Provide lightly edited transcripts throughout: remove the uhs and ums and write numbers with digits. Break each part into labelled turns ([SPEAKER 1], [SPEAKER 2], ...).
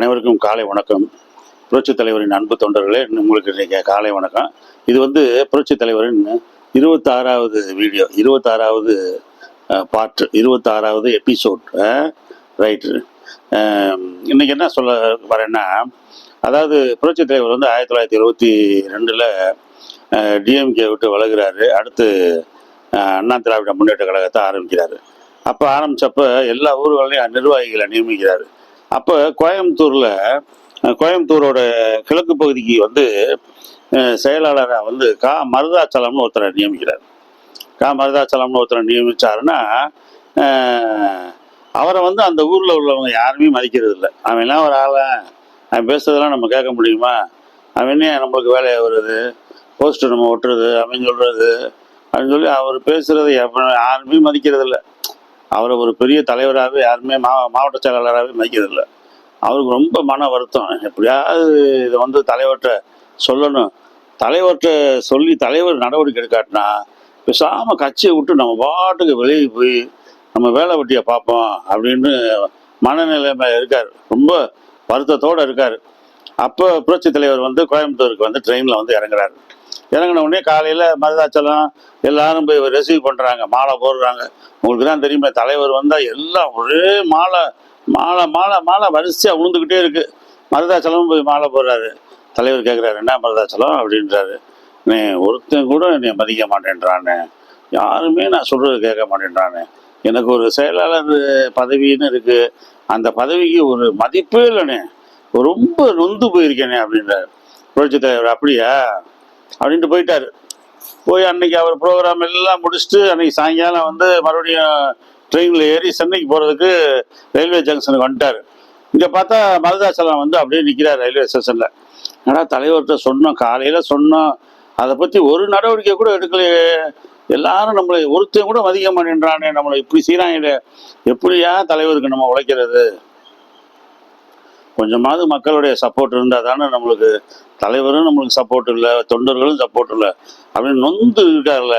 [SPEAKER 1] அனைவருக்கும் காலை வணக்கம். புரட்சித் தலைவரின் அன்பு தொண்டர்களே, உங்களுக்கு இன்றைக்கி காலை வணக்கம். இது புரட்சித் தலைவரின் 26வது வீடியோ, 26வது பார்ட், 26வது எபிசோட். ரைட்டு. இன்றைக்கி என்ன சொல்ல வரேன்னா, அதாவது புரட்சித் தலைவர் 1922 டிஎம்கே விட்டு விலகுறாரு. அடுத்து அண்ணா திராவிட முன்னேற்ற கழகத்தை ஆரம்பிக்கிறாரு. அப்போ ஆரம்பித்தப்போ எல்லா ஊர்களையும் நிர்வாகிகளை நியமிக்கிறாரு. அப்போ கோயம்புத்தூரோட கிழக்கு பகுதிக்கு செயலாளராக மருதாச்சலம்னு ஒருத்தரை நியமிக்கிறார். மருதாச்சலம்னு ஒருத்தரை நியமித்தாருன்னா அவரை அந்த ஊரில் உள்ளவங்க யாருமே மதிக்கிறது இல்லை. அவன்லாம் ஒரு அவன் பேசுறதெல்லாம் நம்ம கேட்க முடியுமா? அவனே நம்மளுக்கு வேலையை வருது, போஸ்டர் நம்ம ஒட்டுறது, அவன் சொல்கிறது அப்படின்னு சொல்லி அவர் பேசுறது யாருமே மதிக்கிறது இல்லை. அவரை ஒரு பெரிய தலைவராகவே யாருமே மாவட்ட செயலாளராகவே மதிக்கிறதில்லை. அவருக்கு ரொம்ப மன வருத்தம். எப்படியாவது இதை தலைவர்கிட்ட சொல்லணும், தலைவர்கிட்ட சொல்லி தலைவர் நடவடிக்கை எடுக்காட்டினா பேசாமல் கட்சியை விட்டு நம்ம பாட்டுக்கு வெளியே போய் நம்ம வேலை வெட்டியை பார்ப்போம் அப்படின்னு மனநிலைமை இருக்கார். ரொம்ப வருத்தத்தோடு இருக்கார். அப்போ புரட்சி தலைவர் கோயம்புத்தூருக்கு ட்ரெயினில் இறங்குறாரு. இறங்கின உடனே காலையில் மருதாச்சலம் எல்லாரும் போய் ரிசீவ் பண்ணுறாங்க, மாலை போடுறாங்க. உங்களுக்கு தான் தெரியுமே, தலைவர் எல்லாம் ஒரே மாலை மாலை மாலை மாலை வரிசையாக விழுந்துக்கிட்டே இருக்குது. மருதாச்சலம் போய் மாலை போடுறாரு. தலைவர் கேட்குறாரு, என்ன மருதாச்சலம் அப்படின்றாரு. நீ ஒருத்தன் கூட என்னை மதிக்க மாட்டேன்றானே, யாருமே நான் சொல்கிறது கேட்க மாட்டேன்றானே, எனக்கு ஒரு செயலாளர் பதவின்னு இருக்குது, அந்த பதவிக்கு ஒரு மதிப்பே இல்லைண்ணே, ரொம்ப நொந்து போயிருக்கேனே அப்படின்றாரு. புரட்சி தலைவர் அப்படியா அப்படின்ட்டு போயிட்டார். போய் அன்னைக்கு அவர் ப்ரோக்ராம் எல்லாம் முடிச்சுட்டு அன்னைக்கு சாயங்காலம் மறுபடியும் ட்ரெயினில் ஏறி சென்னைக்கு போகிறதுக்கு ரயில்வே ஜங்ஷனுக்கு வந்துட்டார். இங்கே பார்த்தா மருதாச்சலம் அப்படியே நிற்கிறார் ரயில்வே ஸ்டேஷனில். ஏன்னா தலைவர்கிட்ட சொன்னோம், காலையில் சொன்னோம், அதை பற்றி ஒரு நடவடிக்கை கூட எடுக்கலையே, எல்லாரும் நம்மளை ஒருத்தையும் கூட மதிக்க மாட்டேன்றானே, நம்மளை இப்படி செய்கிறாங்களே, எப்படியா தலைவருக்கு நம்ம உழைக்கிறது? கொஞ்சமாவது மக்களுடைய சப்போர்ட் இருந்தால் தானே நம்மளுக்கு, தலைவரும் நம்மளுக்கு சப்போர்ட் இல்லை, தொண்டர்களும் சப்போர்ட் இல்லை அப்படின்னு நொந்து இருக்கார்ல.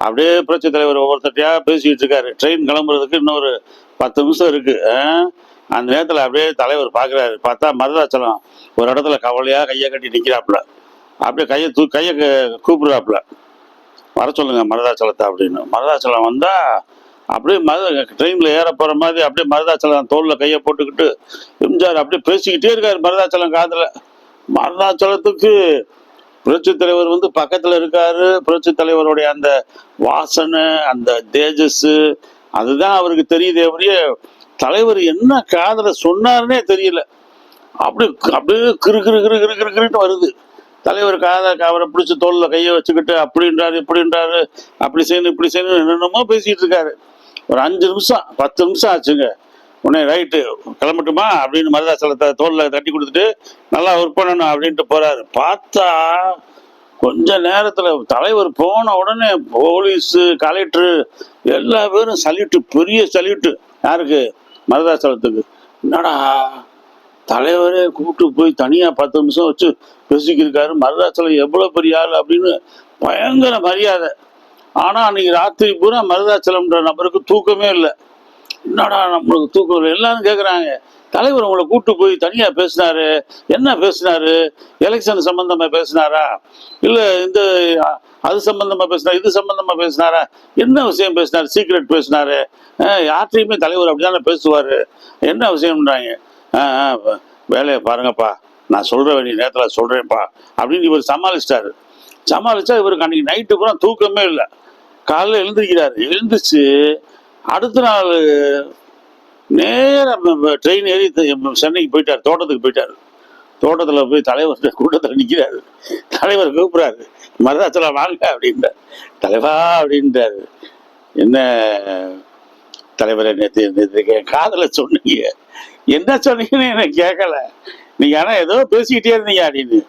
[SPEAKER 1] அப்படியே புரட்சி தலைவர் ஒவ்வொருத்தையா பேசிக்கிட்டு இருக்காரு. ட்ரெயின் கிளம்புறதுக்கு இன்னொரு 10 நிமிஷம் இருக்கு. அந்த நேரத்தில் அப்படியே தலைவர் பார்க்குறாரு. பார்த்தா மருதாச்சலம் ஒரு இடத்துல கவலையாக கையை கட்டி நிற்கிறாப்புல. அப்படியே கையை கூப்பிடுறாப்புல, வர சொல்லுங்க மருதாச்சலத்தை அப்படின்னு. மருதாச்சலம் அப்படியே ட்ரெயினில் ஏற போகிற மாதிரி அப்படியே மருதாச்சலம் தோளில் கையை போட்டுக்கிட்டு எம்ஜிஆர் அப்படியே பேசிக்கிட்டே இருக்காரு மருதாச்சலம் காதில். மருதாச்சலத்துக்கு புரட்சி தலைவர் பக்கத்தில் இருக்காரு. புரட்சி தலைவருடைய அந்த வாசனை, அந்த தேஜஸ், அதுதான் அவருக்கு தெரியுதே அப்படியே. தலைவர் என்ன காதில் சொன்னாருன்னே தெரியல. அப்படியே கிரு கிரு கிரு கிரு கிரு கிருன்னு வருது. தலைவர் அவரை பிடிச்சி தோளில் கையை வச்சுக்கிட்டு அப்படின்றாரு, இப்படின்றாரு, அப்படி செய்யணும், இப்படி செய்யணும், என்னென்னமோ பேசிகிட்டு இருக்காரு. ஒரு 5 நிமிஷம் 10 நிமிஷம் ஆச்சுங்க. உடனே ரைட்டு கிளம்பட்டுமா அப்படின்னு மருதாச்சலத்தை தோளில் தட்டி கொடுத்துட்டு நல்லா ஒர்க் பண்ணணும் அப்படின்ட்டு போகிறாரு. பார்த்தா கொஞ்ச நேரத்தில் தலைவர் போன உடனே போலீஸு, கலெக்டரு எல்லா பேரும் சல்யூட்டு, பெரிய சல்யூட்டு. யாருக்கு? மருதாச்சலத்துக்கு. என்னடா தலைவரே கூப்பிட்டு போய் தனியாக 10 நிமிஷம் வச்சு பேசிக்கிருக்காரு, மருதாச்சலம் எவ்வளோ பெரிய ஆள் அப்படின்னு பயங்கர மரியாதை. ஆனால் அன்னைக்கு ராத்திரி பூரா மருதாச்சலம்ன்ற நபருக்கு தூக்கமே இல்லை. என்னடா நம்மளுக்கு தூக்கம் இல்லை? எல்லாரும் கேட்குறாங்க, தலைவர் உங்களை கூப்பிட்டு போய் தனியாக பேசினாரு, என்ன பேசினாரு? எலெக்ஷன் சம்பந்தமாக பேசினாரா, இல்லை அது சம்பந்தமாக பேசினார், இது சம்பந்தமாக பேசினாரா, என்ன விஷயம் பேசினார்? சீக்ரெட் பேசினாரு? யார்கிட்டையுமே தலைவர் அப்படிதானே பேசுவார், என்ன விஷயம்ன்றாங்க. வேலையை பாருங்கப்பா, நான் சொல்கிற வேண்டிய நேரத்தில் சொல்கிறேன்ப்பா அப்படின்னு இவர் சமாளிச்சிட்டாரு. சமாளிச்சா இவருக்கு அன்றைக்கி நைட்டு பூரா தூக்கமே இல்லை. காலையில் எழுந்திருக்கிறாரு. எழுந்திரிச்சு அடுத்த நாள் நேரம் ட்ரெயின் ஏறி சென்னைக்கு போயிட்டார். தோட்டத்துக்கு போயிட்டார். தோட்டத்தில் போய் தலைவர் கூட்டத்தில் நிற்கிறாரு. தலைவர் கூப்பிட்றாரு, மருதாச்சலம் வாங்க அப்படின்றார். தலைவா அப்படின்றாரு. என்ன தலைவரை நேற்று காதில் சொன்னீங்க, என்ன சொன்னீங்கன்னு எனக்கு கேட்கல, நீங்கள் ஆனால் ஏதோ பேசிக்கிட்டே இருந்தீங்க அப்படின்னு.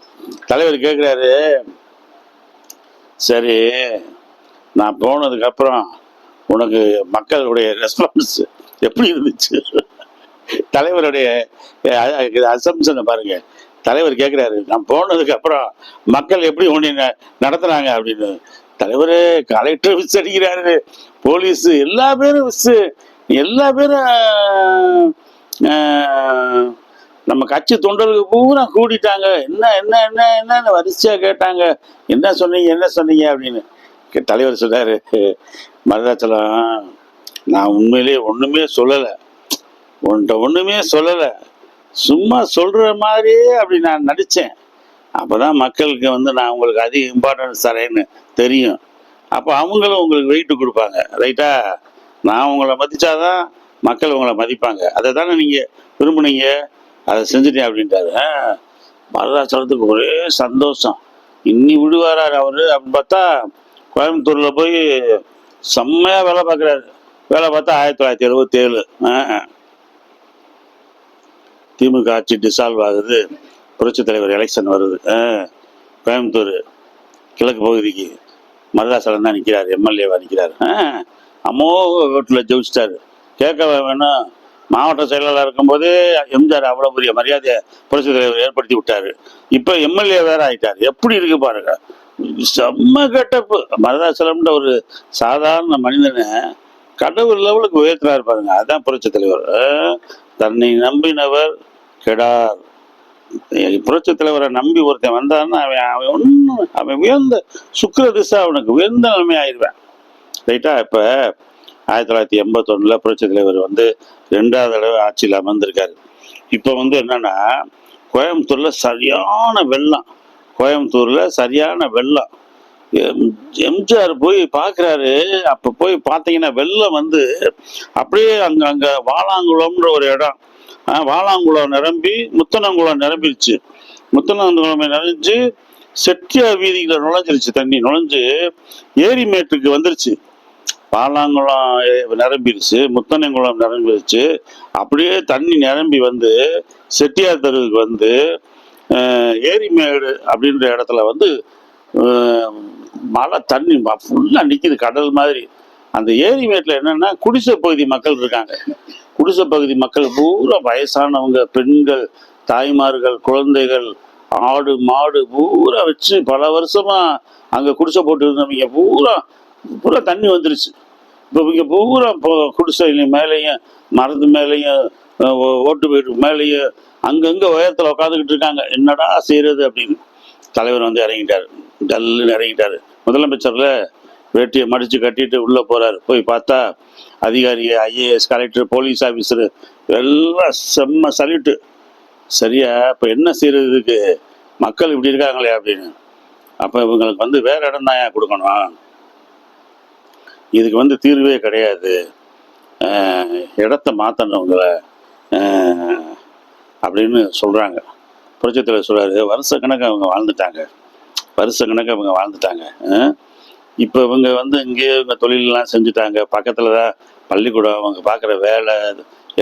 [SPEAKER 1] தலைவர் கேட்குறாரு, சரி நான் போனதுக்கப்புறம் உனக்கு மக்களுடைய ரெஸ்பான்ஸ் எப்படி இருந்துச்சு? தலைவருடைய அசம்ஷனை பாருங்க. தலைவர் கேட்குறாரு, நான் போனதுக்கப்புறம் மக்கள் எப்படி உன்னை நடத்துனாங்க அப்படின்னு. தலைவர் கலெக்டர் விஸ் அடிக்கிறாரு, போலீஸு எல்லா பேரும் விஸ், எல்லா பேரும் நம்ம கட்சி தொண்டர்களுக்கு பூரா கூடிட்டாங்க. என்ன என்ன என்ன என்னன்னு வரிசையா கேட்டாங்க. என்ன சொன்னீங்க என்ன சொன்னீங்க அப்படின்னு. தலைவர் சொன்னாரு, மருதாச்சலம், நான் உண்மையிலேயே ஒண்ணுமே சொல்லலை, உன்கிட்ட ஒண்ணுமே சொல்லலை, சும்மா சொல்ற மாதிரியே அப்படி நான் நடிச்சேன். அப்பதான் மக்களுக்கு வந்து நான் உங்களுக்கு அதிக இம்பார்ட்டன்ஸ் தரேன்னு தெரியும். அப்போ அவங்களும் உங்களுக்கு வெயிட் கொடுப்பாங்க. ரைட்டா? நான் உங்களை மதிச்சாதான் மக்கள் உங்களை மதிப்பாங்க. அதை தானே நீங்க விரும்புனீங்க, அதை செஞ்சுட்டேன் அப்படின்ட்டாரு. மருதாச்சலத்துக்கு ஒரே சந்தோஷம். இன்னி விடுவாராரு அவரு அப்படின்னு பார்த்தா, கோயம்புத்தூர்ல போய் செம்மையா வேலை பார்க்குறாரு. வேலை பார்த்தா 1977 திமுக ஆட்சி டிசால்வ் ஆகுது, புரட்சி தலைவர் எலெக்ஷன் வருது. கோயம்புத்தூர் கிழக்கு பகுதிக்கு மருதாச்சலம் தான் நிற்கிறார், எம்எல்ஏவா நிற்கிறார். அமோக ஓட்டில் ஜெயிச்சிட்டாரு. கேட்க வேணும், மாவட்ட செயலாளர் இருக்கும்போது எம்ஜிஆர் அவ்வளோ பெரிய மரியாதையை புரட்சி தலைவர் ஏற்படுத்தி விட்டாரு. இப்போ எம்எல்ஏ வேற ஆயிட்டார். எப்படி இருக்கு பாருங்க, செம்ம கெட்டப்பு. மருதாச்சலம்ன்ற ஒரு சாதாரண மனிதனை கடவுள் லெவலுக்கு உயர்த்துறாரு பாருங்க. அதுதான் புரட்சி தலைவர். தன்னை நம்பினவர் கெடார். புரட்சி தலைவரை நம்பி ஒருத்தன் வந்தான்னா அவன் உயர்ந்த சுக்கிர திசை, அவனுக்கு உயர்ந்த நிலைமை ஆயிடுவேன். ரைட்டா? இப்ப 1981 புரட்சி தலைவர் வந்து 2வது தடவை ஆட்சியில் அமர்ந்திருக்காரு. இப்ப வந்து என்னன்னா, கோயம்புத்தூர்ல சரியான வெள்ளம். கோயம்புத்தூர்ல சரியான வெள்ளம். எம்ஜிஆர் போய் பாக்குறாரு. அப்ப போய் பாத்தீங்கன்னா வெள்ளம் வந்து அப்படியே அங்க வாலாங்குளம்ன்ற ஒரு இடம், வாலாங்குளம் நிரம்பி முத்தனங்குளம் நிரம்பிருச்சு. முத்தனங்குளம் நிறைஞ்சு செட்டியார் வீதியில நுழைஞ்சிருச்சு. தண்ணி நுழைஞ்சு ஏரி மேட்டுக்கு வந்துருச்சு. பாலாங்குளம் நிரம்பிருச்சு, முத்தனங்குளம் நிரம்பிருச்சு. அப்படியே தண்ணி நிரம்பி வந்து செட்டியார் தெருவுக்கு வந்து ஏரிமேடு அப்படின்ற இடத்துல வந்து மழை தண்ணி ஃபுல்லா நிக்குது, கடல் மாதிரி. அந்த ஏரிமேட்டில் என்னன்னா, குடிசை பகுதி மக்கள் இருக்காங்க. குடிசை பகுதி மக்கள் பூரா வயசானவங்க, பெண்கள், தாய்மார்கள், குழந்தைகள், ஆடு மாடு பூரா வச்சு பல வருஷமா அங்க குடிசை போட்டு இருந்தவங்க பூரா பூரா தண்ணி வந்துருச்சு. இப்போ இங்க பூரா குடிசையிலையும் மேலேயும் மரத்து மேலேயும் ஓட்டு வீட்டு மேலேயும் அங்கங்க உயரத்துல உட்காந்துக்கிட்டு இருக்காங்க. என்னடா செய்யறது அப்படின்னு தலைவர் வந்து இறங்கிட்டாரு. டல்லுன்னு இறங்கிட்டாரு. முதலமைச்சர்ல வேட்டியை மடிச்சு கட்டிட்டு உள்ள போறாரு. போய் பார்த்தா அதிகாரி, ஐஏஎஸ், கலெக்டர், போலீஸ் ஆபீசர் எல்லாம் செம்ம சல்யூட்டு. சரியா? இப்ப என்ன செய்யறதுக்கு, மக்கள் இப்படி இருக்காங்களே அப்படின்னு. அப்ப இவங்களுக்கு வந்து வேற இடம் தான் ஏன் கொடுக்கணும், இதுக்கு வந்து தீர்வே கிடையாது, இடத்த மாத்தணுங்கள அப்படின்னு சொல்றாங்க. புரட்சித்தலைவர் சொல்றாரு, வருஷக்கணக்கு அவங்க வாழ்ந்துட்டாங்க, வருஷக்கணக்கு அவங்க வாழ்ந்துட்டாங்க. இப்போ இவங்க வந்து இங்கேயே இவங்க தொழிலெல்லாம் செஞ்சுட்டாங்க. பக்கத்தில் தான் பள்ளிக்கூடம், அவங்க பார்க்குற வேலை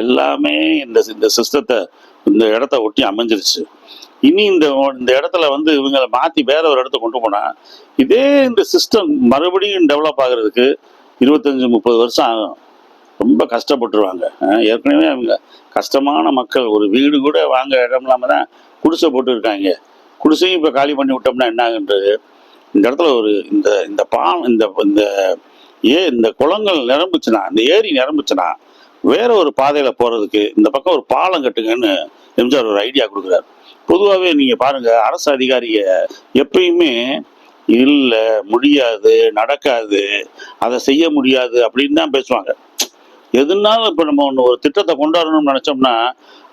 [SPEAKER 1] எல்லாமே இந்த சிஸ்டத்தை, இந்த இடத்த ஒட்டி அமைஞ்சிருச்சு. இனி இந்த இடத்துல வந்து இவங்களை மாற்றி வேற ஒரு இடத்த கொண்டு போனால் இதே இந்த சிஸ்டம் மறுபடியும் டெவலப் ஆகுறதுக்கு 25-30 வருஷம் ஆகும். ரொம்ப கஷ்டப்பட்டுருவாங்க. ஏற்கனவே அவங்க கஷ்டமான மக்கள். ஒரு வீடு கூட வாங்க இடம் இல்லாமல் தான் குடிசை போட்டு இருக்காங்க. குடிசையும் இப்போ காலி பண்ணி விட்டோம்னா என்ன ஆகுன்றது. இந்த இடத்துல ஒரு இந்த குளங்கள் நிரம்புச்சுன்னா, இந்த ஏரி நிரம்புச்சுன்னா வேற ஒரு பாதையில போறதுக்கு இந்த பக்கம் ஒரு பாலம் கட்டுங்கன்னு எம்ஜிஆர் ஒரு ஐடியா கொடுக்குறாரு. பொதுவாகவே நீங்க பாருங்க, அரசு அதிகாரிக எப்பயுமே இல்ல, முடியாது, நடக்காது, அதை செய்ய முடியாது அப்படின்னு தான் பேசுவாங்க. எதுனாலும் இப்போ நம்ம ஒரு திட்டத்தை கொண்டாடணும்னு நினைச்சோம்னா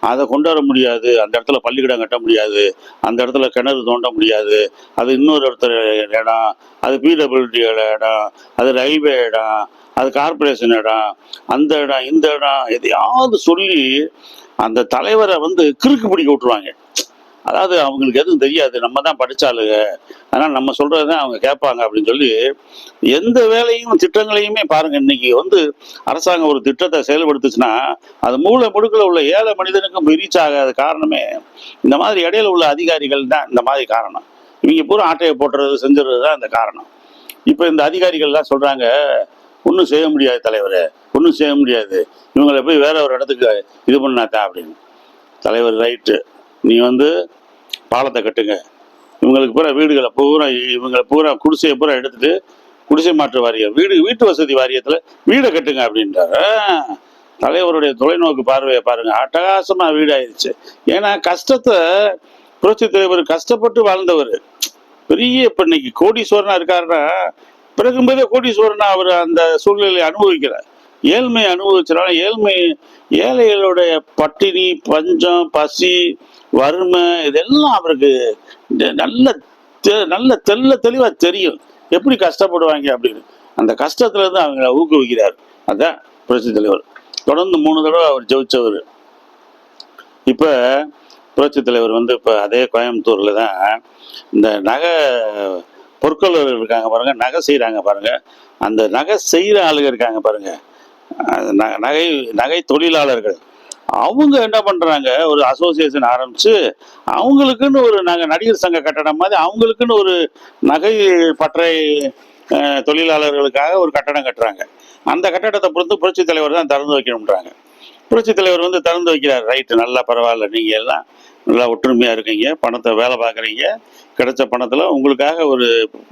[SPEAKER 1] அதை கொண்டாட முடியாது. அந்த இடத்துல பள்ளிக்கூடம் கட்ட முடியாது, அந்த இடத்துல கிணறு தோண்ட முடியாது, அது இன்னொரு இடத்துல இடம், அது பிடபிள்யூடி இடம், அது ரயில்வே இடம், அது கார்பரேஷன் இடம், அந்த இடம் இந்த இடம் எதையாவது சொல்லி அந்த தலைவரை வந்து கிறுக்கு பிடிக்க விட்டுருவாங்க. அதாவது அவங்களுக்கு எதுவும் தெரியாது, நம்ம தான் படிச்சாளுங்க, அதனால நம்ம சொல்றதுதான் அவங்க கேட்பாங்க அப்படின்னு சொல்லி எந்த வேலையும் திட்டங்களையுமே பாருங்க. இன்னைக்கு வந்து அரசாங்கம் ஒரு திட்டத்தை செயல்படுத்துச்சுன்னா அது மூளை முடுக்கில் உள்ள ஏழை மனிதனுக்கும் ரீச் ஆகாத காரணமே இந்த மாதிரி இடையில உள்ள அதிகாரிகள் தான். இந்த மாதிரி காரணம் இவங்க பூரா ஆட்டையை போட்டுறது செஞ்சுறது தான் இந்த காரணம். இப்போ இந்த அதிகாரிகள்லாம் சொல்றாங்க, ஒன்றும் செய்ய முடியாது தலைவர், ஒன்றும் செய்ய முடியாது, இவங்களை போய் வேற ஒரு இடத்துக்கு இது பண்ணாதான் அப்படின்னு. தலைவர் ரைட்டு, நீ வந்து பாலத்தை கட்டுங்க, இவங்களுக்கு பூரா வீடுகளை பூரா இவங்களை பூரா குடிசையை பூரா எடுத்துட்டு குடிசை மாற்று வாரியம் வீட்டு வசதி வாரியத்தில் வீடை கட்டுங்க அப்படின்றாரு. தலைவருடைய தொலைநோக்கு பார்வையை பாருங்க, அட்டகாசமா வீடாயிருச்சு. ஏன்னா கஷ்டத்தை புரட்சி தலைவர் கஷ்டப்பட்டு வாழ்ந்தவர். பெரிய இப்ப இன்னைக்கு கோடீஸ்வரனா இருக்காருன்னா பிறகும்போதே கோடீஸ்வரனா அவர் அந்த சூழ்நிலையை அனுபவிக்கிறார். ஏழ்மை அனுபவிச்சனால ஏழைகளுடைய பட்டினி, பஞ்சம், பசி, வறுமை இதெல்லாம் அவருக்கு நல்ல நல்ல தெளிவா தெரியும் எப்படி கஷ்டப்படுவாங்க அப்படின்னு. அந்த கஷ்டத்துல இருந்து அவங்களை ஊக்குவிக்கிறார். அதான் புரட்சி தலைவர். தொடர்ந்து 3 தடவை அவர் ஜெயிச்சவர். இப்ப புரட்சி தலைவர் வந்து இப்ப அதே கோயம்புத்தூர்ல தான் இந்த நகை பொற்கொள்ளர்கள் இருக்காங்க பாருங்க, நகை செய்யறாங்க பாருங்க, அந்த நகை செய்யற ஆளுங்க இருக்காங்க பாருங்க, நகை நகை தொழிலாளர்கள், அவங்க என்ன பண்றாங்க, ஒரு அசோசியேஷன் ஆரம்பிச்சு அவங்களுக்குன்னு ஒரு நடிகர் சங்க கட்டடம் மாதிரி அவங்களுக்குன்னு ஒரு நகை பற்றை தொழிலாளர்களுக்காக ஒரு கட்டடம் கட்டுறாங்க. அந்த கட்டடத்தை பொறுத்து புரட்சி தலைவர் தான் திறந்து வைக்கணும்ன்றாங்க. புரட்சி தலைவர் வந்து திறந்து வைக்கிறார். ரைட்டு, நல்லா பரவாயில்ல, நீங்க எல்லாம் நல்லா ஒற்றுமையா இருக்கீங்க, பணத்தை வேலை பார்க்குறீங்க, கிடைச்ச பணத்துல உங்களுக்காக ஒரு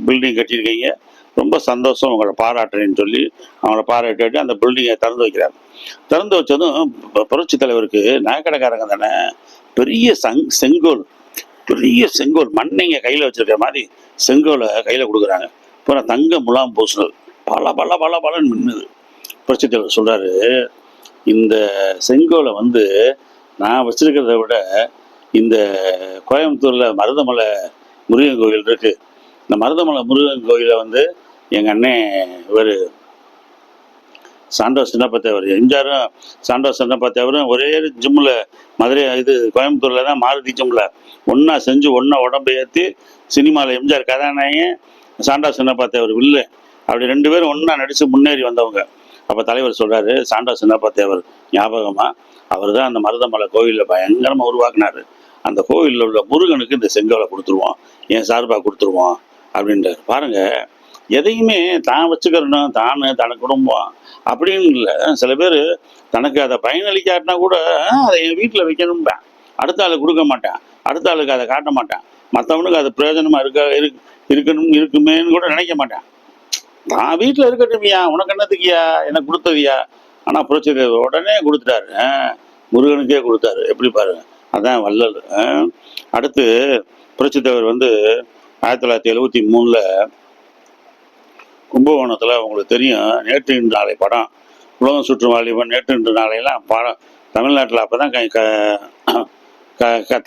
[SPEAKER 1] பில்டிங் கட்டியிருக்கீங்க, ரொம்ப சந்தோஷம், உங்களை பாராட்டுறேன்னு சொல்லி அவங்கள பாராட்டி அந்த பில்டிங்கை திறந்து வைக்கிறார். திறந்து வச்சதும் புரட்சி தலைவருக்கு நகைக்கடைக்காரங்க தானே பெரிய செங்கோல், பெரிய செங்கோல் மண்ணைங்க கையில வச்சிருக்கிற மாதிரி செங்கோலை கையில கொடுக்குறாங்க. அப்புறம் தங்க முலாம் பூசினது பல பல பல பலன்னு மின்னுது. புரட்சி தலைவர் சொல்றாரு, இந்த செங்கோலை வந்து நான் வச்சிருக்கிறத விட இந்த கோயம்புத்தூர்ல மருதமலை முருகன் கோயில் இருக்கு, இந்த மருதமலை முருகன் கோயிலை வந்து எங்க அண்ணன் இவர் சாண்டோஸ் சின்னப்ப தேவர், எம்ஜிஆரும் சாண்டோஸ் சின்னப்ப தேவரும் ஒரே ஜிம்மில் மதுரை கோயம்புத்தூர்ல தான் மாருதி ஜிம்மில் ஒன்றா செஞ்சு ஒன்றா உடம்பு ஏற்றி சினிமாவில் எம்ஜிஆர் கதாநாயகன், சாண்டோஸ் சின்னப்ப தேவர் வில்லு, அப்படி 2 பேரும் ஒன்றா நடித்து முன்னேறி வந்தவங்க. அப்போ தலைவர் சொல்கிறாரு, சாண்டோஸ் சின்னப்ப தேவர் ஞாபகமாக அவர் தான் அந்த மருதமலை கோயிலில் பயங்கரமாக உருவாக்குனாரு, அந்த கோயிலில் உள்ள முருகனுக்கு இந்த செங்கோலை கொடுத்துருவோம், என் சார்பாக கொடுத்துருவோம் அப்படின்றார். பாருங்க, எதையுமே தான் வச்சுக்கிறணும், தனக்கு குடும்பம் அப்படின்னு இல்லை. சில பேர் தனக்கு அதை பயனளிக்காட்டினா கூட அதை என் வீட்டில் வைக்கணும்பேன், அடுத்த ஆளுக்கு கொடுக்க மாட்டேன், அடுத்த ஆளுக்கு அதை காட்ட மாட்டேன், மற்றவனுக்கு அது பிரயோஜனமா இருக்குமேன்னு கூட நினைக்க மாட்டேன். நான் வீட்டில் இருக்கட்டும்யா, உனக்கு என்னத்துக்குயா, எனக்கு கொடுத்ததுயா. ஆனால் புரட்சி உடனே கொடுத்துட்டாரு, முருகனுக்கே கொடுத்தாரு. எப்படி பாருங்க, அதான் வள்ளல். அடுத்து புரட்சி தலைவர் வந்து 1973 கும்பகோணத்தில் உங்களுக்கு தெரியும், நேற்று இன்று நாளை படம், உலகம் சுற்றும் வாலிபன், நேற்று இன்று நாளையெல்லாம் படம் தமிழ்நாட்டில் அப்போ தான்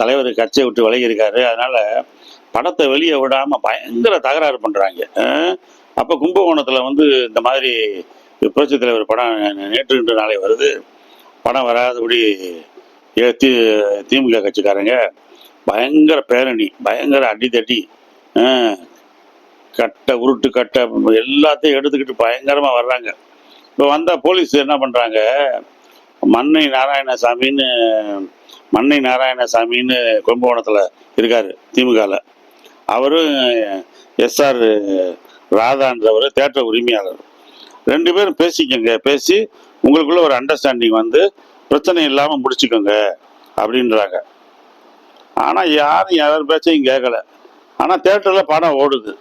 [SPEAKER 1] தலைவர் கட்சியை விட்டு விலகி இருக்காரு. அதனால படத்தை வெளியே விடாமல் பயங்கர தகராறு பண்ணுறாங்க. அப்போ கும்பகோணத்தில் வந்து இந்த மாதிரி புரட்சி தலைவர் படம் நேற்று இன்று நாளை வருது, படம் வராதபடி திமுக கட்சிக்காரங்க பயங்கர பேரணி, பயங்கர அடித்தட்டி, கட்டை உருட்டு கட்டை எல்லாத்தையும் எடுத்துக்கிட்டு பயங்கரமா வர்றாங்க. இப்போ வந்தா போலீஸ் என்ன பண்றாங்க, மன்னை நாராயணசாமின்னு கும்பகோணத்துல இருக்காரு திமுகவில், அவரும் SR ராதான்றவர் தேட்டர் உரிமையாளர், 2 பேரும் பேசிக்கோங்க, பேசி உங்களுக்குள்ள ஒரு அண்டர்ஸ்டாண்டிங் வந்து பிரச்சனை இல்லாமல் முடிச்சுக்கோங்க அப்படின்றாங்க. ஆனால் யார் பேச்சையும் கேட்கல. ஆனால் தேட்டரில் படம் ஓடுது.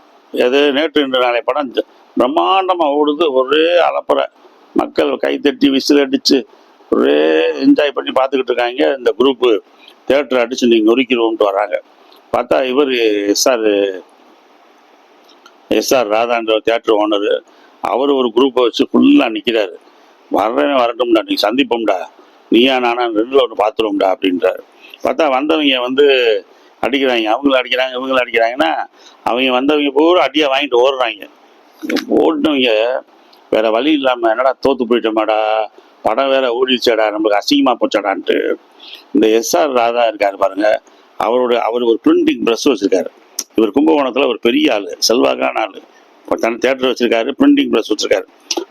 [SPEAKER 1] எது, நேற்று இன்று நாளை படம் பிரம்மாண்டமாக ஓடுது. ஒரே அலப்பறை, மக்கள் கைத்தட்டி விசில் அடித்து ஒரே என்ஜாய் பண்ணி பார்த்துக்கிட்டு இருக்காங்க. இந்த குரூப்பு தேட்டரை அடித்து நீங்கள் நொறுக்கிடுவோம்ட்டு வராங்க. பார்த்தா இவர் எஸ்ஆர் ராதான்ற தேட்டர் ஓனர், அவர் ஒரு குரூப்பை வச்சு ஃபுல்லாக நிற்கிறாரு. வரட்டும்டா, நீ சந்திப்போம்டா, நீயா நானா 2ல் ஒன்று பார்த்துருவோம்டா அப்படின்றாரு. பார்த்தா வந்தவங்க வந்து அடிக்கிறாங்க, அவங்களும் அடிக்கிறாங்க, இவங்களும் அடிக்கிறாங்கன்னா அவங்க வந்தவங்க பூரா அடியாக வாங்கிட்டு ஓடுறாங்க. ஓடினவங்க வேற வழி இல்லாமல், என்னடா தோத்து போயிட்டோமாடா, படம் வேற ஓடிச்சேடா, நம்மளுக்கு அசிங்கமாக போச்சாடான்ட்டு இந்த SR ராதா இருக்காரு பாருங்க, அவர் ஒரு பிரிண்டிங் ப்ரெஸ் வச்சிருக்காரு. இவர் கும்பகோணத்தில் ஒரு பெரிய ஆள், செல்வாக்கான ஆள், இப்போ தன் தேட்டர் வச்சிருக்காரு, பிரிண்டிங் ப்ரெஸ் வச்சிருக்காரு.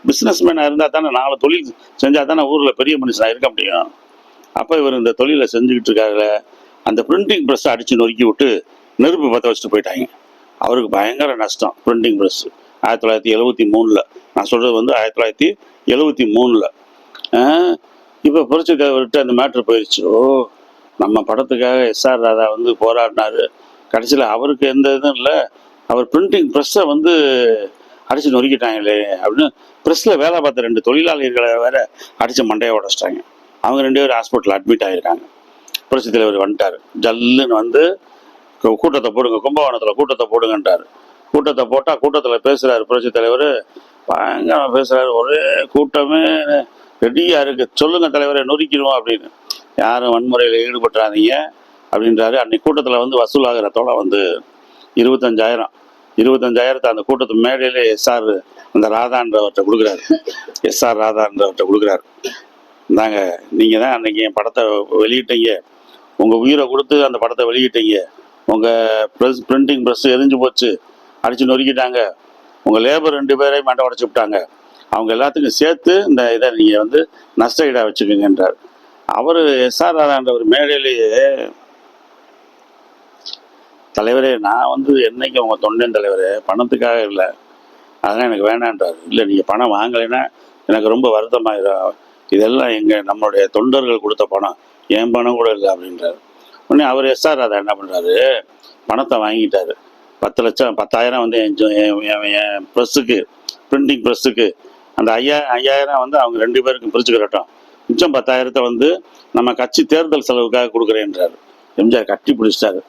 [SPEAKER 1] பிஸ்னஸ் மேனாக இருந்தால் தானே 4 தொழில் செஞ்சால் தானே ஊரில் பெரிய மனுஷனாக இருக்க முடியும். அப்போ இவர் இந்த தொழிலை செஞ்சுக்கிட்டு இருக்காருல, அந்த பிரிண்டிங் ப்ரெஸ்ஸை அடித்து நொறுக்கி விட்டு நெருப்பு பற்ற வச்சுட்டு போயிட்டாங்க. அவருக்கு பயங்கர நஷ்டம். பிரிண்டிங் ப்ரெஸ் 1973, நான் சொல்கிறது வந்து 1973. இப்போ புரட்சி தலைவர்கிட்ட அந்த மேட்ரு போயிடுச்சு. நம்ம படத்துக்காக SR ராதா வந்து போராடினாரு, கடைசியில் அவருக்கு எந்த இதுவும் இல்லை, அவர் பிரிண்டிங் ப்ரெஸ்ஸை வந்து அடிச்சு நொறுக்கிட்டாங்களே அப்படின்னு ப்ரெஸ்ஸில் வேலை பார்த்த 2 தொழிலாளர்களை வேற அடிச்சு மண்டையை உடச்சிட்டாங்க. அவங்க 2 பேரும் ஹாஸ்பிட்டல் அட்மிட் ஆகியிருக்காங்க. புரட்சி தலைவர் வந்துட்டார். ஜல்லுன்னு வந்து கூட்டத்தை போடுங்க, கும்பகோணத்தில் கூட்டத்தை போடுங்கன்றார். கூட்டத்தை போட்டால் கூட்டத்தில் பேசுகிறாரு புரட்சி தலைவர். பயங்கரமாக பேசுகிறாரு. ஒரே கூட்டமே ரெடியாக இருக்குது. சொல்லுங்கள் தலைவரை, நொறுக்கிடுவோம் அப்படின்னு. யாரும் வன்முறையில் ஈடுபட்டுறாதீங்க அப்படின்றாரு. அன்னைக்கு கூட்டத்தில் வந்து வசூலாகிற தொலை வந்து 25,000. 25,000 அந்த கூட்டத்து மேடையிலே எஸ்ஆர் அந்த ராதான்றவர்கிட்ட கொடுக்குறாரு. எஸ்ஆர் ராதான்றவர்கிட்ட கொடுக்குறாரு. இந்தாங்க, நீங்கள் தான் அன்னைக்கு என் படத்தை வெளியிட்டீங்க, உங்கள் உயிரை கொடுத்து அந்த படத்தை வெளியிட்டீங்க, உங்கள் பிரிண்டிங் ப்ரெஸ் எரிஞ்சு போச்சு, அடித்து நொறுக்கிட்டாங்க, உங்கள் லேபர் 2 பேரையும் மண்டை உடச்சி விட்டாங்க, அவங்க எல்லாத்துக்கும் சேர்த்து இந்த இதை நீங்கள் வந்து நஷ்ட ஈடாக வச்சுக்கோங்கன்றார். அவர் எஸ்ஆர் ராதான்றவர் மேடையிலேயே, தலைவரே நான் வந்து என்னைக்கு உங்கள் தொண்டன் தலைவரே, பணத்துக்காக இல்லை, அதெல்லாம் எனக்கு வேணான்றார். இல்லை, நீங்கள் பணம் வாங்கலைன்னா எனக்கு ரொம்ப வருத்தமாயிடும், இதெல்லாம் நம்மளுடைய தொண்டர்கள் கொடுத்த பணம், என் பணம் கூட இல்லை அப்படின்றாரு. உடனே அவர் எஸ்ஆர் ராதா என்ன பண்ணுறாரு, பணத்தை வாங்கிட்டாரு. 10 லட்சம் 10,000 வந்து என் ப்ரெஸ்ஸுக்கு, பிரிண்டிங் ப்ரெஸ்ஸுக்கு, அந்த 5,000 வந்து அவங்க 2 பேருக்கும் பிரிச்சுக்கிறட்டும், மிச்சம் 10,000 வந்து நம்ம கட்சி தேர்தல் செலவுக்காக கொடுக்குறேன்றாரு. எம்ஜிஆர் கட்டி பிடிச்சிட்டாரு.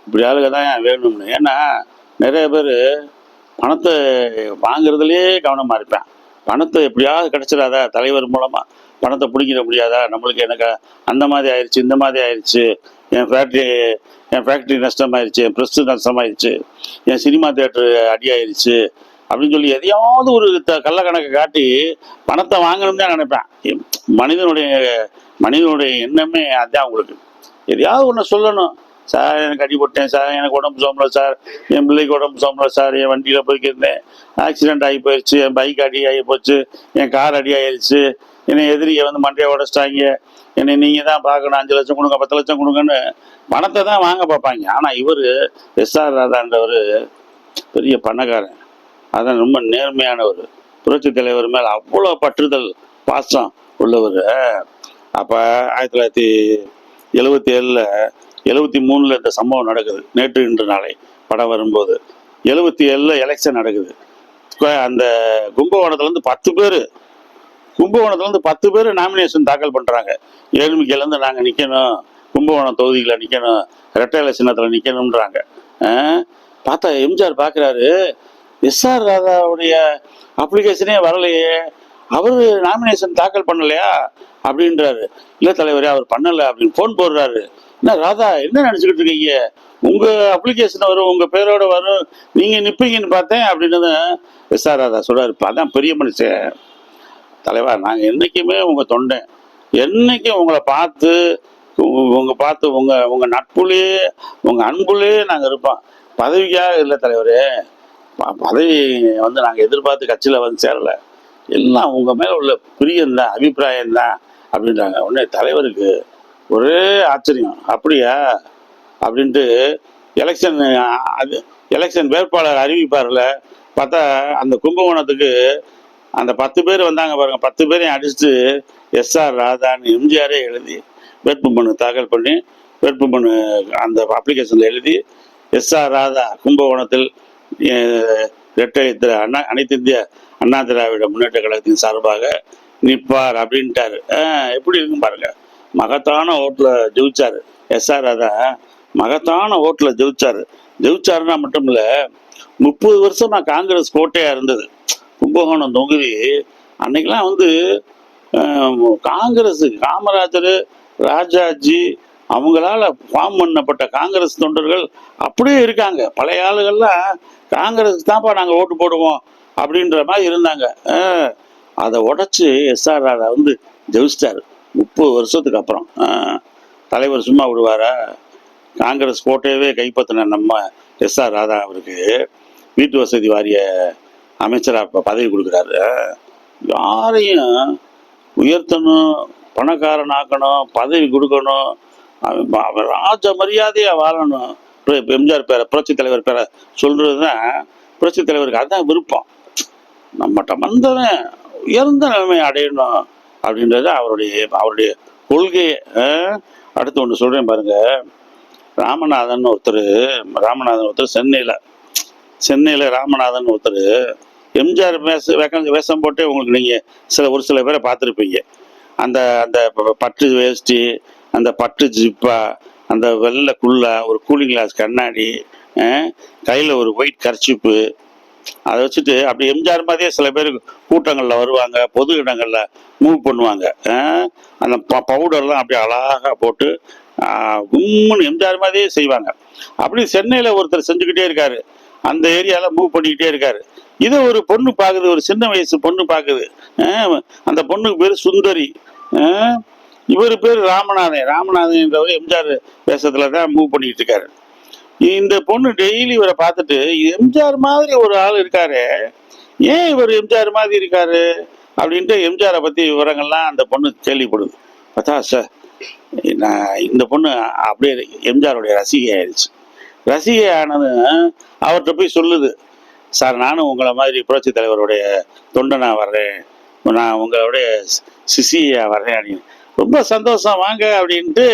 [SPEAKER 1] இப்படி ஆளுக தான் வேணும்னு. ஏன்னா நிறைய பேர் பணத்தை வாங்குறதுலேயே கவனமாக இருப்பேன். பணத்தை எப்படியாவது கிடச்சிடாதா, தலைவர் மூலமாக பணத்தை பிடிக்கிற முடியாதா, நம்மளுக்கு எனக்கு அந்த மாதிரி ஆயிடுச்சு, இந்த மாதிரி ஆயிடுச்சு, என் ஃபேக்ட்ரி நஷ்டமாயிருச்சு, என் ப்ரெஸ்ஸு நஷ்டமாயிருச்சு, என் சினிமா தேட்டரு அடியாயிருச்சு அப்படின்னு சொல்லி எதையாவது ஒரு கள்ளக்கணக்கை காட்டி பணத்தை வாங்கணும்னு தான் நினைப்பேன். மனிதனுடைய எண்ணமே அதுதான். உங்களுக்கு எதையாவது ஒன்று சொல்லணும். சார் எனக்கு அடி போட்டேன் சார், எனக்கு உடம்பு சோம்பல சார், என் பிள்ளைக்கு உடம்பு சோம்பல சார், என் வண்டியில் போய்க்கிருந்தேன், ஆக்சிடென்ட் ஆகி போயிடுச்சு, என் பைக் அடி ஆகி போச்சு, என் கார் அடி ஆயிடுச்சு, என்னை எதிரியை வந்து மண்டையை உடச்சிட்டாங்க, என்னை நீங்கள் தான் பார்க்கணும், 5 லட்சம் கொடுங்க 10 லட்சம் கொடுங்கன்னு பணத்தை தான் வாங்க பார்ப்பாங்க. ஆனால் இவர் எஸ்ஆர் ராதான்றவர் பெரிய பணக்காரன், அதான் ரொம்ப நேர்மையானவர், புரட்சி தலைவர் மேலே அவ்வளோ பற்றுதல் பாசம் உள்ளவர். அப்போ 1977 73 இந்த சம்பவம் நடக்குது. நேற்று இன்று நாளை படம் வரும்போது 77 எலெக்ஷன் நடக்குது. அந்த கும்பகோணத்துலேருந்து 10 பேர் நாமினேஷன் தாக்கல் பண்ணுறாங்க. ஏழ்மிக்கையிலேருந்து நாங்கள் நிற்கணும், கும்பகோணம் தொகுதியில் நிற்கணும், ரெட்டையில சின்னத்தில் நிற்கணுன்றாங்க. பார்த்தா எம்ஜிஆர் பார்க்குறாரு, எஸ்ஆர் ராதாவுடைய அப்ளிகேஷனே வரலையே, அவர் நாமினேஷன் தாக்கல் பண்ணலையா அப்படின்றாரு. இல்லை தலைவரே, அவர் பண்ணலை அப்படின்னு ஃபோன் போடுறாரு. என்ன ராதா, என்ன நினச்சிக்கிட்டு இருக்கீங்க, உங்கள் அப்ளிகேஷன் வரும், உங்கள் பேரோட வரும், நீங்கள் நிற்பீங்கன்னு பார்த்தேன் அப்படின்னு எஸ்ஆர் ராதா சொல்கிறாரு. அதான் பெரிய மனுஷன் தலைவா, நாங்கள் என்றைக்குமே உங்கள் தொண்டன், என்றைக்கும் உங்களை பார்த்து உங்கள் நட்புலேயே உங்கள் அன்புலேயே நாங்கள் இருப்போம். பதவிக்காக இல்லை தலைவரே, பதவி வந்து நாங்கள் எதிர்பார்த்து கட்சியில் வந்து சேரலை, எல்லாம் உங்கள் மேலே உள்ள பிரியம்தான், அபிப்பிராயம்தான் அப்படின்றாங்க. உடனே தலைவருக்கு ஒரே ஆச்சரியம். அப்படியா அப்படின்ட்டு எலெக்ஷன் வேட்பாளர் அறிவிப்பார்ல, பார்த்தா அந்த கும்பகோணத்துக்கு அந்த 10 பேர் வந்தாங்க பாருங்க, 10 பேரையும் அடிச்சுட்டு எஸ்ஆர் ராதான்னு எம்ஜிஆரே எழுதி வேட்புமனு தாக்கல் பண்ணி, வேட்புமனு அந்த அப்ளிகேஷனில் எழுதி, எஸ்ஆர் ராதா கும்பகோணத்தில் அனைத்து இந்திய அண்ணா திராவிட முன்னேற்ற கழகத்தின் சார்பாக நிற்பார் அப்படின்ட்டாரு. எப்படி இருக்கும் பாருங்க. மகத்தான ஓட்டில் ஜெயிச்சாரு எஸ்ஆர் ராதா, மகத்தான ஓட்டில் ஜெயிச்சாருன்னா மட்டும் இல்லை, 30 வருஷமா காங்கிரஸ் கோட்டையா இருந்தது கும்பகோணம் தொகுதி. அன்னைக்கெல்லாம் வந்து காங்கிரஸ், காமராஜர், ராஜாஜி அவங்களால ஃபார்ம் பண்ணப்பட்ட காங்கிரஸ் தொண்டர்கள் அப்படியே இருக்காங்க. பழைய ஆளுகள்லாம் காங்கிரஸ் தான்ப்பா நாங்கள் ஓட்டு போடுவோம் அப்படின்ற மாதிரி இருந்தாங்க. அதை உடச்சி எஸ்ஆர் ராதா வந்து ஜெயிச்சிட்டாரு 30 வருஷத்துக்கு அப்புறம். தலைவர் சும்மா விடுவாரா? காங்கிரஸ் கோட்டையவே கைப்பற்றின நம்ம எஸ்ஆர் ராதா அவருக்கு வீட்டு வசதி வாரிய அமைச்சராக பதவி கொடுக்குறாரு. யாரையும் உயர்த்தணும், பணக்காரனாக்கணும், பதவி கொடுக்கணும், ராஜ மரியாதையாக வாழணும். எம்ஜிஆர் பேரை, புரட்சி தலைவர் பேரை சொல்கிறது தான் புரட்சி தலைவருக்கு அதுதான் விருப்பம். நம்மகிட்ட வந்தவன் உயர்ந்த நிலைமை அடையணும் அப்படின்றது அவருடைய கொள்கையை. அடுத்து ஒன்று சொல்கிறேன் பாருங்க. ராமநாதன் ஒருத்தர் சென்னையில் ராமநாதன் ஒருத்தர் எம்ஜிஆர் வேஷம் போட்டு உங்களுக்கு நீங்கள் ஒரு சில பேரை பார்த்துருப்பீங்க. அந்த அந்த பட்டு வேஷ்டி, அந்த பட்டு ஜிப்பா, அந்த வெள்ளை குல்லா, ஒரு கூலிங் கிளாஸ் கண்ணாடி, கையில் ஒரு ஒயிட் கர்ச்சிப்பு, அதை வச்சுட்டு அப்படி எம்ஜிஆர் மாதிரியே சில பேர் கூட்டங்களில் வருவாங்க, பொது இடங்களில் மூவ் பண்ணுவாங்க. அந்த பவுடர்லாம் அப்படியே அழகாக போட்டு கும்முன்னு எம்ஜிஆர் மாதிரியே செய்வாங்க. அப்படி சென்னையில் ஒருத்தர் செஞ்சுக்கிட்டே இருக்காரு, அந்த ஏரியாவில் மூவ் பண்ணிக்கிட்டே இருக்காரு. இதை ஒரு பொண்ணு பார்க்குது, ஒரு சின்ன வயசு பொண்ணு பார்க்குது. அந்த பொண்ணுக்கு பேர் சுந்தரி, இவர் பேர் ராமநாதன். ராமநாதன்றவர் எம்ஜிஆர் வேஷத்துல தான் மூவ் பண்ணிட்டு இருக்காரு. இந்த பொண்ணு டெய்லி இவரை பார்த்துட்டு எம்ஜிஆர் மாதிரி ஒரு ஆள் இருக்காரு, ஏன் இவர் எம்ஜிஆர் மாதிரி இருக்காரு அப்படின்ட்டு எம்ஜிஆரை பத்தி விவரங்கள்லாம் அந்த பொண்ணு கேள்விப்படுது. பார்த்தா சார், நான் இந்த பொண்ணு அப்படியே எம்ஜிஆருடைய ரசிகை ஆயிடுச்சு. ரசிகை ஆனது அவர்கிட்ட போய் சொல்லுது, சார் நானும் உங்களை மாதிரி புரட்சி தலைவருடைய தொண்டனா வர்றேன், நான் உங்களுடைய சிசியா வர்றேன் அப்படின்னு. ரொம்ப சந்தோஷம், வாங்க அப்படின்ட்டு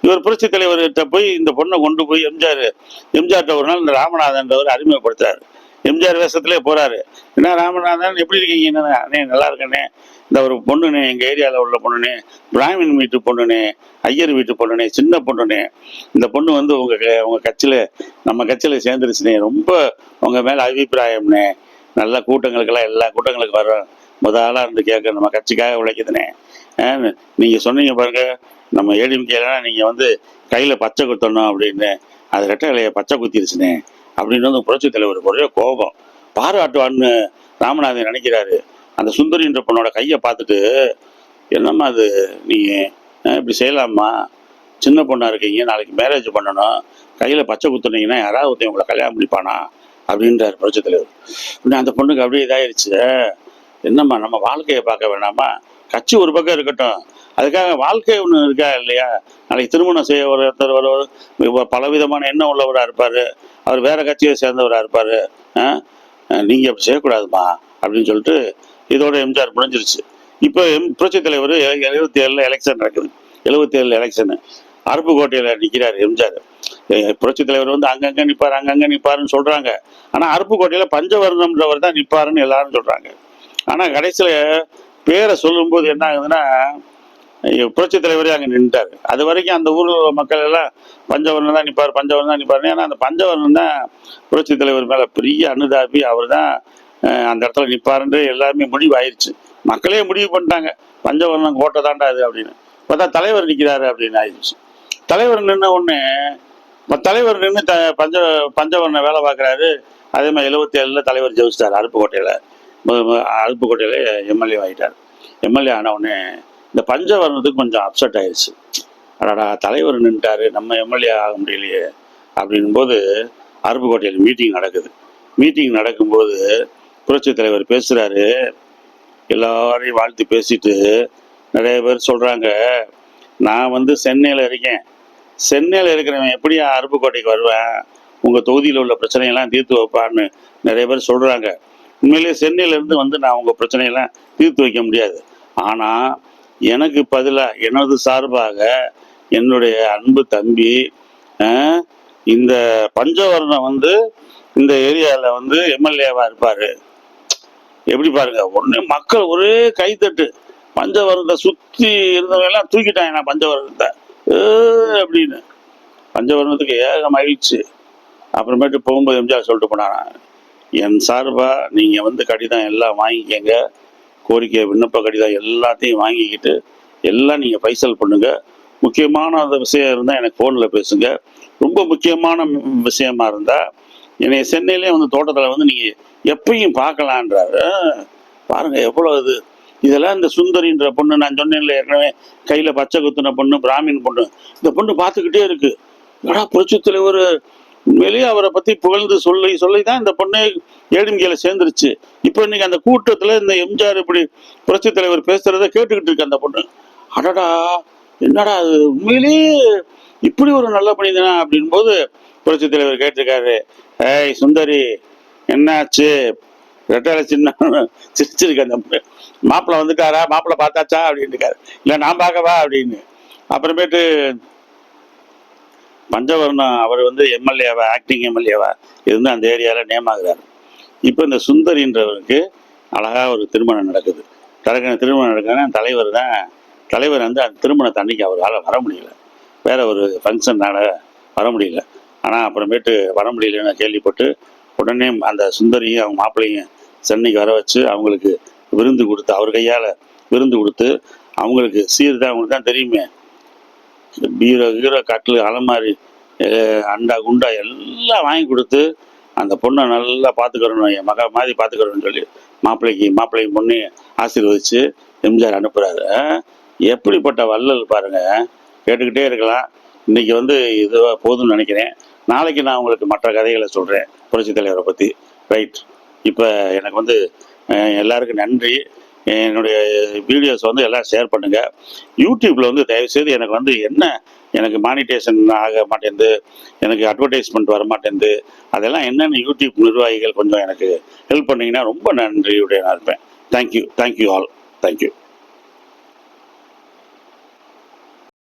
[SPEAKER 1] இவர் புரட்சி தலைவர்கிட்ட போய் இந்த பொண்ணை கொண்டு போய் எம்ஜிஆர்கிட்ட ஒரு நாள் இந்த ராமநாதன்றவர் அறிமுகப்படுத்துறாரு. எம்ஜிஆர் வேஷத்திலே போறாரு. என்ன ராமநாதன் எப்படி இருக்கீங்க? என்ன நல்லா இருக்கேனே, இந்த ஒரு பொண்ணுனே, எங்கள் ஏரியாவில் உள்ள பொண்ணுனே, பிராமின் வீட்டு பொண்ணுனே, ஐயர் வீட்டு பொண்ணுனே, சின்ன பொண்ணுனே, இந்த பொண்ணு வந்து உங்கள் கட்சியில், நம்ம கட்சியில் சேர்ந்துருச்சுனே, ரொம்ப உங்கள் மேலே அபிப்பிராயம்னே, நல்ல கூட்டங்களுக்கெல்லாம் எல்லா கூட்டங்களுக்கு வர முதலாக இருந்து கேட்க, நம்ம கட்சிக்காக உழைக்குதுனே, நீங்கள் சொன்னீங்க பாருங்க, நம்ம ஏடிஎம்கேலாம் நீங்கள் வந்து கையில் பச்சை குத்தணும் அப்படின்னு, அது ரெட்டை இலையை பச்சை குத்திருச்சுனே அப்படின்னு வந்து புரட்சி தலைவர் ஒரே கோபம். பாராட்டுவான்னு ராமநாதன் நினைக்கிறாரு. அந்த சுந்தரின்ற பொண்ணோட கையை பார்த்துட்டு, என்னம்மா அது, நீங்கள் இப்படி செய்யலாமா, சின்ன பொண்ணாக இருக்கீங்க, நாளைக்கு மேரேஜ் பண்ணணும், கையில் பச்சை குத்துனீங்கன்னா யாராவது ஒருத்தன் உங்களை கல்யாணம் பண்ணிப்பானா அப்படின்றார் புரட்சி தலைவர். இன்னும் அந்த பொண்ணுக்கு அப்படியே இதாயிருச்சு. என்னம்மா, நம்ம வாழ்க்கையை பார்க்க வேணாமா, கட்சி ஒரு பக்கம் இருக்கட்டும், அதுக்காக வாழ்க்கை ஒன்று இருக்கா இல்லையா, நாளைக்கு திருமணம் செய்ய ஒருத்தர் பலவிதமான எண்ணம் உள்ளவராக இருப்பார், அவர் வேற கட்சியை சேர்ந்தவராக இருப்பார், நீங்கள் அப்படி செய்யக்கூடாதுமா அப்படின்னு சொல்லிட்டு இதோட எம்ஜிஆர் முடிஞ்சிருச்சு. இப்போ புரட்சி தலைவர் 77 எலெக்ஷன் நடக்குது. 77 எலெக்ஷனு அருப்புக்கோட்டையில் நிற்கிறார் எம்ஜிஆர். புரட்சி தலைவர் வந்து அங்கங்கே நிற்பாருன்னு சொல்கிறாங்க. ஆனால் அருப்புக்கோட்டையில் பஞ்சவர்ணம்ன்றவர் தான் நிற்பாருன்னு எல்லாரும் சொல்கிறாங்க. ஆனால் கடைசியில் பேரை சொல்லும்போது என்ன ஆகுதுன்னா, புரட்சி தலைவரே அங்கே நின்றுட்டார். அது வரைக்கும் அந்த ஊரில் மக்கள் எல்லாம் பஞ்சவர்ணம் தான் நிற்பார். ஏன்னா அந்த பஞ்சவர்ணம் தான் புரட்சி தலைவர் மேலே பெரிய அனுதாபி, அவர் தான் அந்த இடத்துல நிற்பாருன்ற எல்லாருமே முடிவு ஆயிடுச்சு. மக்களே முடிவு பண்ணிட்டாங்க, பஞ்சவர்ணம் கோட்டை தாண்டா அது அப்படின்னு. பார்த்தா தலைவர் நிற்கிறாரு அப்படின்னு ஆயிடுச்சு. தலைவர் நின்ன உடனே தலைவர் நின்று பஞ்சவர்ணம் வேலை பார்க்குறாரு. அதே மாதிரி 77 தலைவர் ஜெயிச்சிட்டார். அருப்புக்கோட்டையில் எம்எல்ஏ ஆகிட்டார். எம்எல்ஏ ஆன உடனே இந்த பஞ்சவர்ணத்துக்கு கொஞ்சம் அப்செட் ஆயிடுச்சு. அடாடா, தலைவர் நின்றுட்டாரு, நம்ம எம்எல்ஏ ஆக முடியலையே அப்படின் போது அருப்புக்கோட்டையில் மீட்டிங் நடக்கும்போது புரட்சி தலைவர் பேசுகிறாரு. எல்லாரையும் வாழ்த்து பேசிட்டு நிறைய பேர் சொல்கிறாங்க, நான் வந்து சென்னையில் இருக்கேன், சென்னையில் இருக்கிறவன் எப்படியா அருப்புக்கோட்டைக்கு வருவேன், உங்கள் தொகுதியில் உள்ள பிரச்சனையெல்லாம் தீர்த்து வைப்பான்னு நிறைய பேர் சொல்கிறாங்க. உண்மையிலேயே சென்னையிலேருந்து வந்து நான் உங்கள் பிரச்சனையெல்லாம் தீர்த்து வைக்க முடியாது. ஆனால் எனக்கு பதிலாக எனது சார்பாக என்னுடைய அன்பு தம்பி இந்த பஞ்சவர்ணம் வந்து இந்த ஏரியாவில் வந்து எம்எல்ஏவாக இருப்பார். எப்படி பாருங்க, ஒன்று மக்கள் ஒரே கைத்தட்டு, பஞ்சவர்ணத்தை சுற்றி இருந்தவங்கெல்லாம் தூக்கிட்டாங்க நான் பஞ்சவர்ணத்தை அப்படின்னு. பஞ்சவர்ணத்துக்கு ஏக மகிழ்ச்சி. அப்புறமேட்டு போகும்போது எம்ஜிஆர் சொல்லிட்டு போனாங்க, என் சார்பாக நீங்கள் வந்து கடிதம் எல்லாம் வாங்கிக்கங்க, கோரிக்கை விண்ணப்ப கடிதம் எல்லாத்தையும் வாங்கிக்கிட்டு எல்லாம் நீங்கள் பைசல் பண்ணுங்க, முக்கியமான அந்த விஷயம் இருந்தால் எனக்கு ஃபோனில் பேசுங்க, ரொம்ப முக்கியமான விஷயமா இருந்தால் என்னை சென்னையிலே வந்து தோட்டத்தில் வந்து நீங்கள் எப்பயும் பார்க்கலான்றாரு. பாருங்க எவ்வளோ இது. இதெல்லாம் இந்த சுந்தரின்ற பொண்ணு, நான் சொன்னேன்ல ஏற்கனவே, கையில் பச்சை குத்துன பொண்ணு, பிராமின் பொண்ணு, இந்த பொண்ணு பார்த்துக்கிட்டே இருக்கு. ஏடா புரட்சி தலைவர் உண்மையிலேயே அவரை பற்றி புகழ்ந்து சொல்லி தான் இந்த பொண்ணு ஏடிஎம்கேல சேர்ந்துருச்சு. இப்போ இன்னைக்கு அந்த கூட்டத்தில் இந்த எம்ஜிஆர் இப்படி புரட்சி தலைவர் பேசுறத கேட்டுக்கிட்டு இருக்கு அந்த பொண்ணு. அடடா, என்னடா அது, உண்மையிலேயே இப்படி ஒரு நல்ல பணிதானா அப்படின் போது புரட்சி தலைவர் கேட்டிருக்காரு, ஏய் சுந்தரி, என்னாச்சு, ரெட்டால சின்ன சிரிச்சிருக்கு. அந்த மாப்பிள்ளை வந்துட்டாரா, மாப்பிள்ளை பார்த்தாச்சா அப்படின்னு இருக்காரு. இல்லை நான் பார்க்கவா அப்படின்னு. அப்புறமேட்டு பஞ்சவர்ணம் அவர் வந்து எம்எல்ஏவா, ஆக்டிங் எம்எல்ஏவா இருந்து அந்த ஏரியாவில் நேம் ஆகுறாரு. இப்போ இந்த சுந்தரின்றவருக்கு அழகாக ஒரு திருமணம் நடக்குது. திருமணம் நடக்குதுன்னா தலைவர் வந்து அந்த திருமணத்தை அன்னைக்கு அவரால் வர முடியல. வேற ஒரு ஃபங்க்ஷன்னால வர முடியல. ஆனால் அப்புறமேட்டு வர முடியலன்னு கேள்விப்பட்டு உடனே அந்த சுந்தரியும் அவங்க மாப்பிள்ளையும் சென்னைக்கு வர வச்சு அவங்களுக்கு விருந்து கொடுத்து, அவர் கையால் விருந்து கொடுத்து, அவங்களுக்கு தான் அவங்களுக்கு தான் தெரியுமே, பீரோ கட்டில் அலமாரி அண்டா குண்டா எல்லாம் வாங்கி கொடுத்து அந்த பொண்ணை நல்லா பார்த்துக்கிறணும், என் மக மாதிரி பார்த்துக்கிறோன்னு சொல்லி மாப்பிள்ளையும் பொண்ணையும் ஆசீர்வதிச்சு எம்ஜிஆர் அனுப்புகிறாரு. எப்படிப்பட்ட வள்ளல் பாருங்க. கேட்டுக்கிட்டே இருக்கலாம். இன்னைக்கு வந்து இது போதும்னு நினைக்கிறேன். நாளைக்கு நான் உங்களுக்கு மற்ற கதைகளை சொல்கிறேன் புரட்சி தலைவரை பற்றி. ரைட். இப்போ எனக்கு வந்து எல்லாருக்கும் நன்றி. என்னுடைய வீடியோஸ் வந்து எல்லாம் ஷேர் பண்ணுங்கள். யூடியூப்பில் வந்து தயவுசெய்து எனக்கு வந்து எனக்கு மானிட்டேஷன் ஆக மாட்டேங்குது, எனக்கு அட்வர்டைஸ்மெண்ட் வர மாட்டேங்குது, அதெல்லாம் என்னென்ன யூடியூப் நிர்வாகிகள் கொஞ்சம் எனக்கு ஹெல்ப் பண்ணிங்கன்னா ரொம்ப நன்றியுடைய நான் இருப்பேன். Thank you all. தேங்க்யூ.